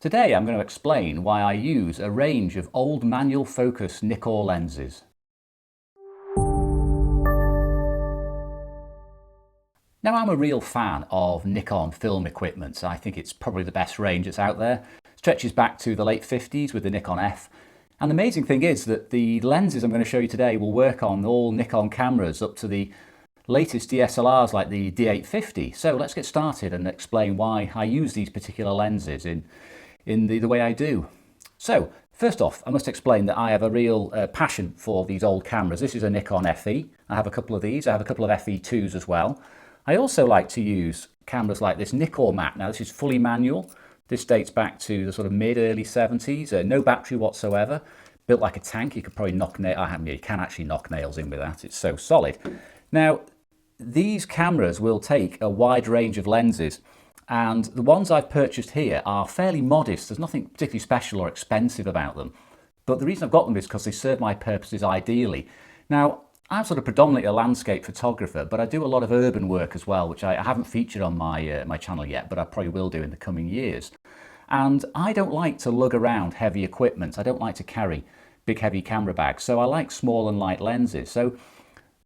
Today I'm going to explain why I use a range of old Manual Focus Nikkor lenses. Now, I'm a real fan of Nikon Film equipment. I think it's probably the best range that's out there. It stretches back to the late 50s with the Nikon F. And the amazing thing is that the lenses I'm going to show you today will work on all Nikon cameras up to the latest DSLRs like the D850. So let's get started and explain why I use these particular lenses in the way I do. So first off, I must explain that I have a real passion for these old cameras. This is a Nikon FE. I have a couple of these. I have a couple of FE2s as well. I also like to use cameras like this Nikkor mat. Now this is fully manual. This dates back to the sort of mid-early 70s. No battery whatsoever. Built like a tank. You could probably knock you can actually knock nails in with that. It's so solid. Now these cameras will take a wide range of lenses, and the ones I've purchased here are fairly modest. There's nothing particularly special or expensive about them. But the reason I've got them is because they serve my purposes ideally. Now, I'm sort of predominantly a landscape photographer, but I do a lot of urban work as well, which I haven't featured on my channel yet, but I probably will do in the coming years. And I don't like to lug around heavy equipment. I don't like to carry big heavy camera bags, so I like small and light lenses. So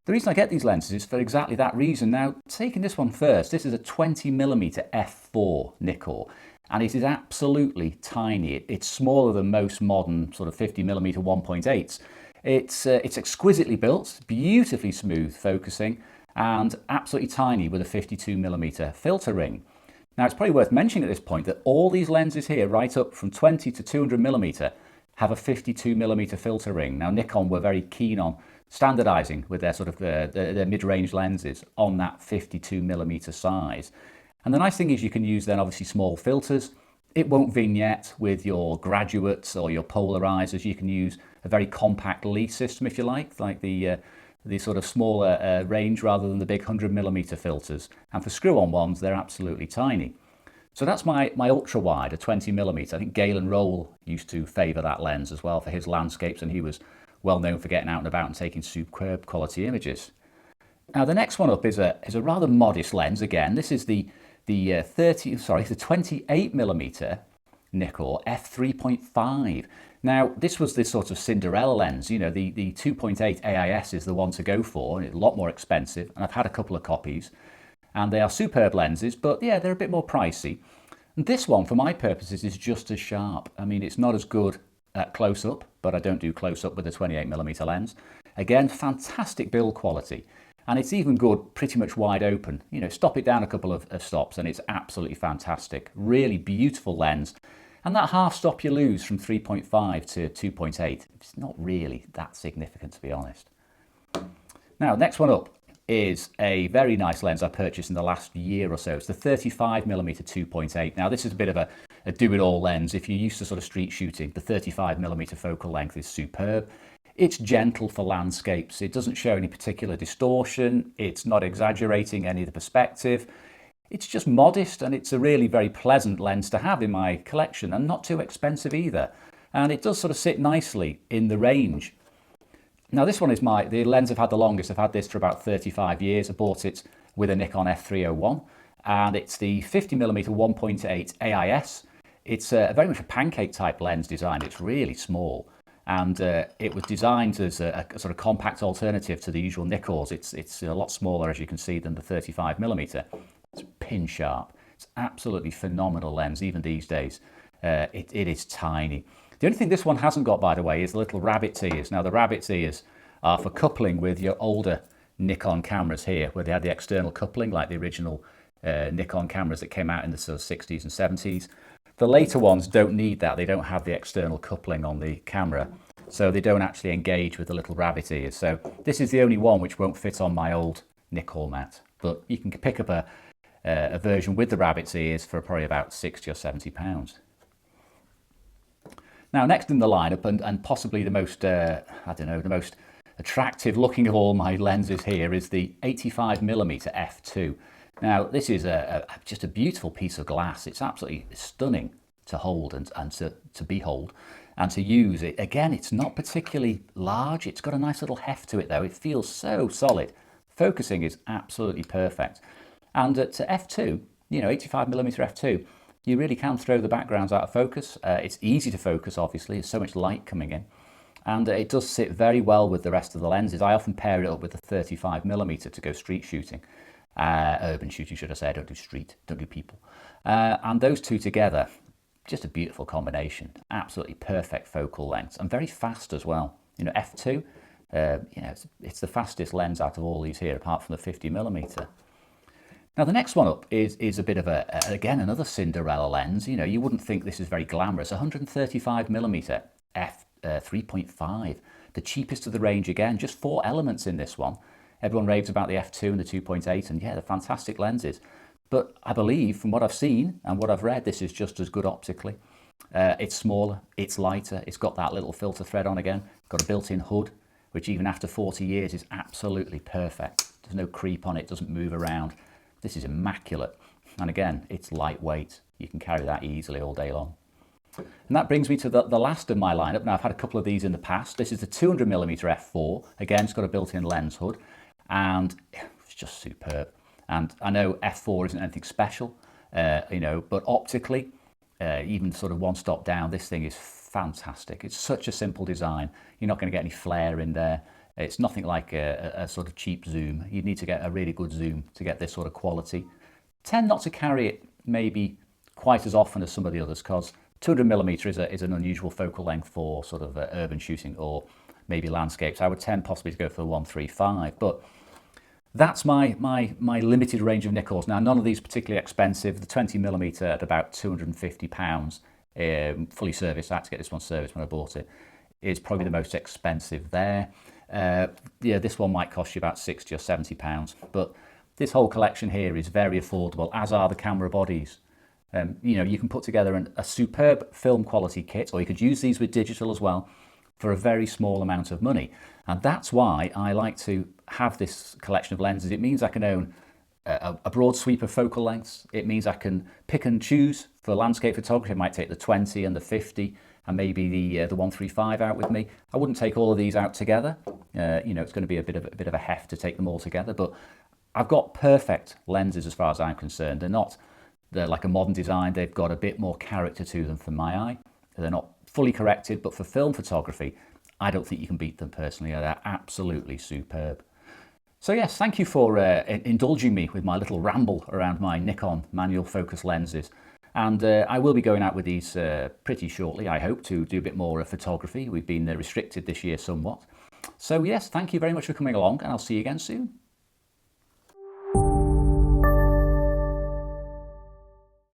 the reason I get these lenses is for exactly that reason. Now, taking this one first, this is a 20mm f4 Nikkor, and it is absolutely tiny. It's smaller than most modern sort of 50mm 1.8s. It's exquisitely built, beautifully smooth focusing, and absolutely tiny with a 52mm filter ring. Now, it's probably worth mentioning at this point that all these lenses here, right up from 20 to 200mm, have a 52mm filter ring. Now, Nikon were very keen on standardizing with their sort of their mid-range lenses on that 52mm size. And the nice thing is you can use then obviously small filters. It won't vignette with your graduates or your polarizers. You can use a very compact leaf system if you like the sort of smaller range rather than the big 100mm filters. And for screw-on ones, they're absolutely tiny. So that's my ultra wide, a 20mm. I think Galen Roll used to favour that lens as well for his landscapes, and he was well known for getting out and about and taking superb quality images. Now the next one up is a rather modest lens again. This is the 28mm Nikkor f3.5. Now this was this sort of Cinderella lens. You know, the 2.8 AIS is the one to go for, and it's a lot more expensive, and I've had a couple of copies. And they are superb lenses, but yeah, they're a bit more pricey. And this one, for my purposes, is just as sharp. I mean, it's not as good at close-up, but I don't do close-up with a 28mm lens. Again, fantastic build quality. And it's even good pretty much wide open. You know, stop it down a couple of stops and it's absolutely fantastic. Really beautiful lens. And that half stop you lose from 3.5 to 2.8, it's not really that significant, to be honest. Now, next one up is a very nice lens I purchased in the last year or so. It's the 35mm 2.8. Now this is a bit of a do-it-all lens. If you're used to sort of street shooting, the 35mm focal length is superb. It's gentle for landscapes. It doesn't show any particular distortion. It's not exaggerating any of the perspective. It's just modest, and it's a really very pleasant lens to have in my collection, and not too expensive either. And it does sort of sit nicely in the range. Now this one is the lens I've had the longest. I've had this for about 35 years. I bought it with a Nikon F301, and it's the 50mm 1.8 AIS. It's very much a pancake type lens design. It's really small, and it was designed as a sort of compact alternative to the usual Nikkors. It's a lot smaller, as you can see, than the 35mm. It's pin sharp. It's absolutely phenomenal lens, even these days. It is tiny. The only thing this one hasn't got, by the way, is the little rabbit's ears. Now, the rabbit's ears are for coupling with your older Nikon cameras here, where they had the external coupling, like the original Nikon cameras that came out in the sort of 60s and 70s. The later ones don't need that. They don't have the external coupling on the camera, so they don't actually engage with the little rabbit ears. So this is the only one which won't fit on my old Nikkor mat. But you can pick up a version with the rabbit's ears for probably about £60 or £70. Now, next in the lineup, and possibly the most, the most attractive looking of all my lenses here, is the 85mm f2. Now, this is just a beautiful piece of glass. It's absolutely stunning to hold and to behold and to use. It again, it's not particularly large. It's got a nice little heft to it, though. It feels so solid. Focusing is absolutely perfect. And at f2, 85mm f2, You really can throw the backgrounds out of focus. It's easy to focus, obviously, there's so much light coming in. And it does sit very well with the rest of the lenses. I often pair it up with the 35mm to go street shooting. Urban shooting, should I say. I don't do street, don't do people. And those two together, just a beautiful combination. Absolutely perfect focal lengths and very fast as well. You know, f2, you know, it's the fastest lens out of all these here, apart from the 50mm. Now the next one up is a bit of again, another Cinderella lens. You know, you wouldn't think this is very glamorous. 135mm f 3.5, the cheapest of the range again, just 4 elements in this one. Everyone raves about the f2 and the 2.8, and yeah, they're fantastic lenses. But I believe, from what I've seen and what I've read, this is just as good optically. It's smaller, it's lighter, it's got that little filter thread on again, got a built-in hood, which even after 40 years is absolutely perfect. There's no creep on it, doesn't move around. This is immaculate. And again, it's lightweight. You can carry that easily all day long. And that brings me to the last of my lineup. Now, I've had a couple of these in the past. This is the 200mm f4. Again, it's got a built-in lens hood, and it's just superb. And I know f4 isn't anything special, you know, but optically, even sort of one stop down, this thing is fantastic. It's such a simple design. You're not going to get any flare in there. It's nothing like a sort of cheap zoom. You need to get a really good zoom to get this sort of quality. Tend not to carry it maybe quite as often as some of the others, because 200mm is an unusual focal length for sort of urban shooting or maybe landscapes. I would tend possibly to go for the 135, but that's my limited range of Nikkors. Now, none of these particularly expensive. The 20mm at about £250, fully serviced. I had to get this one serviced when I bought it. Is probably the most expensive there. Yeah, this one might cost you about £60 or £70, but this whole collection here is very affordable, as are the camera bodies. You know, you can put together a superb film quality kit, or you could use these with digital as well, for a very small amount of money. And that's why I like to have this collection of lenses. It means I can own a broad sweep of focal lengths. It means I can pick and choose for landscape photography. I might take the 20 and the 50 and maybe the 135 out with me. I wouldn't take all of these out together. You know, it's going to be a bit of a heft to take them all together, but I've got perfect lenses as far as I'm concerned. They're like a modern design. They've got a bit more character to them for my eye. They're not fully corrected, but for film photography, I don't think you can beat them personally. They're absolutely superb. So yes, thank you for indulging me with my little ramble around my Nikon manual focus lenses. And I will be going out with these pretty shortly, I hope, to do a bit more photography. We've been restricted this year somewhat. So yes, thank you very much for coming along, and I'll see you again soon.